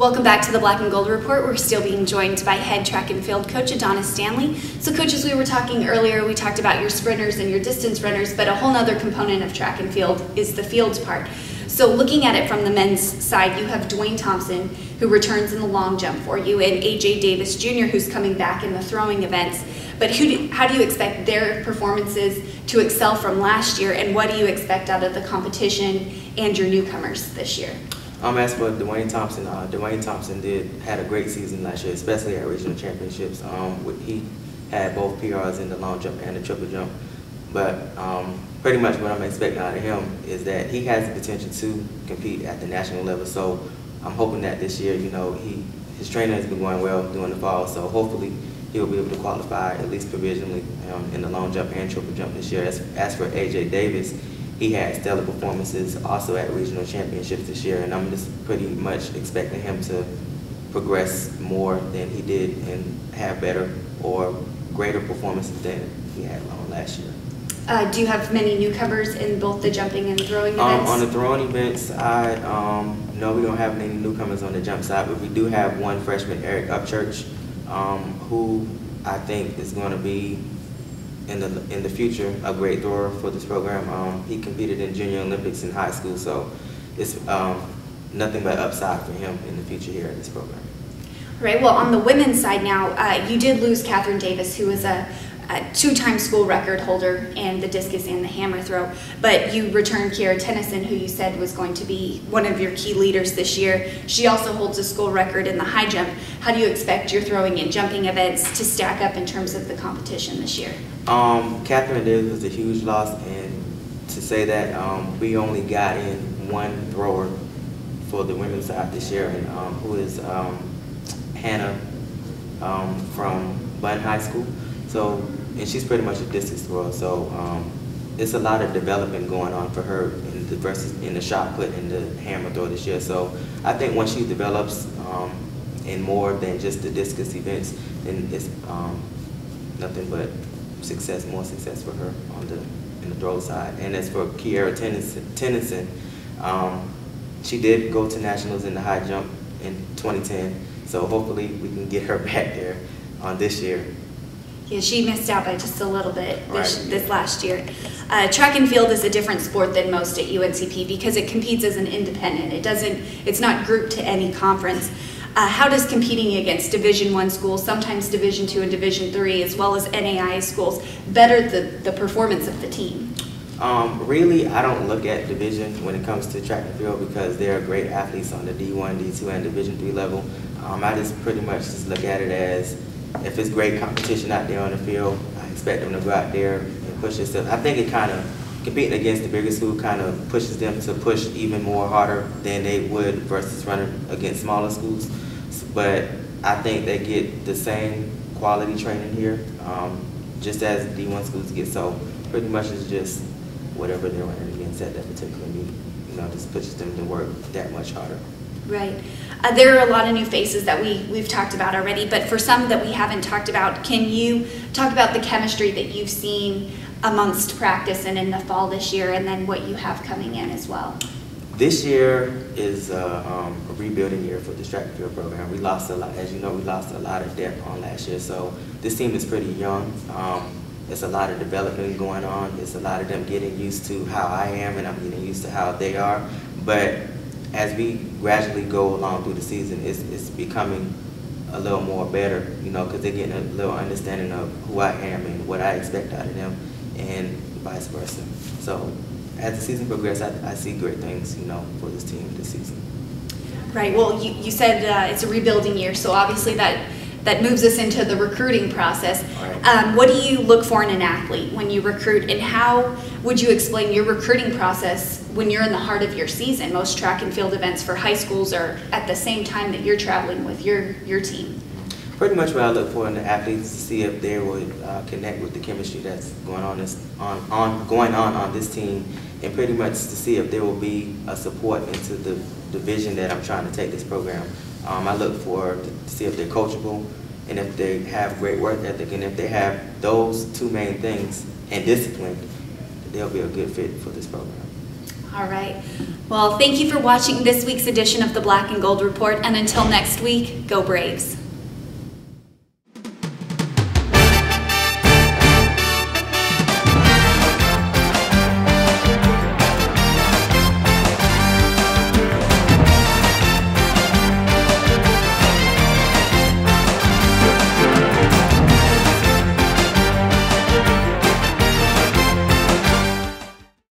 Welcome back to the Black and Gold Report. We're still being joined by head track and field coach Adonis Stanley. So coach, as we were talking earlier, we talked about your sprinters and your distance runners, but a whole other component of track and field is the field part. So looking at it from the men's side, you have Dwayne Thompson, who returns in the long jump for you, and AJ Davis Jr., who's coming back in the throwing events. But how do you expect their performances to excel from last year, and what do you expect out of the competition and your newcomers this year? As for Dwayne Thompson had a great season last year, especially at regional championships. He had both PRs in the long jump and the triple jump. But pretty much what I'm expecting out of him is that he has the potential to compete at the national level. So I'm hoping that this year, his training has been going well during the fall. So hopefully he'll be able to qualify at least provisionally in the long jump and triple jump this year. As for AJ Davis, he had stellar performances also at regional championships this year, and I'm just pretty much expecting him to progress more than he did and have better or greater performances than he had last year. Do you have many newcomers in both the jumping and throwing events? On the throwing events, no, we don't have any newcomers on the jump side, but we do have one freshman, Upchurch, who I think is going to be in the future a great thrower for this program. He competed in Junior Olympics in high school, so it's nothing but upside for him in the future here at this program. Right. Well, on the women's side now, you did lose Catherine Davis, who was a two-time school record holder in the discus and the hammer throw, but you returned Kiera Tennyson, who you said was going to be one of your key leaders this year. She also holds a school record in the high jump. How do you expect your throwing and jumping events to stack up in terms of the competition this year? Catherine Davis was a huge loss, and to say that we only got in one thrower for the women's side this year, and who is Hannah from Bunn High School. So, and she's pretty much a distance thrower. So it's a lot of development going on for her in the shot put and the hammer throw this year. So I think once she develops in more than just the discus events, then it's nothing but more success for her in the throw side. And as for Kiera Tennyson, she did go to nationals in the high jump in 2010. So hopefully we can get her back there this year. Yeah, she missed out by just a little bit this last year. Track and field is a different sport than most at UNCP because it competes as an independent. It's not grouped to any conference. How does competing against Division I schools, sometimes Division II and Division III, as well as NAIA schools, better the performance of the team? Really, I don't look at division when it comes to track and field because there are great athletes on the D1, D2, and Division III level. I just pretty much just look at it as if it's great competition out there on the field, I expect them to go out there and push themselves. I think it kind of, competing against the bigger school kind of pushes them to push even more harder than they would versus running against smaller schools. But I think they get the same quality training here, just as D1 schools get. So pretty much it's just whatever they're running against at that particular meet, just pushes them to work that much harder. Right. There are a lot of new faces that we've talked about already, but for some that we haven't talked about, can you talk about the chemistry that you've seen amongst practice and in the fall this year, and then what you have coming in as well? This year is a rebuilding year for the track and field program. We lost a lot, as you know, we lost a lot of depth on last year, so this team is pretty young. It's a lot of development going on. It's a lot of them getting used to how I am, and I'm getting used to how they are. But as we gradually go along through the season, it's becoming a little more better, because they're getting a little understanding of who I am and what I expect out of them, and vice versa. So as the season progresses, I see great things, for this team this season. Right. Well, you said it's a rebuilding year, so obviously that moves us into the recruiting process. Right. What do you look for in an athlete when you recruit, and how would you explain your recruiting process when you're in the heart of your season? Most track and field events for high schools are at the same time that you're traveling with your team. Pretty much what I look for in the athletes is to see if they would connect with the chemistry that's going on this team, and pretty much to see if there will be a support into the vision that I'm trying to take this program. I look to see if they're coachable, and if they have great work ethic, and if they have those two main things and discipline, they'll be a good fit for this program. All right. Well, thank you for watching this week's edition of the Black and Gold Report, and until next week, go Braves.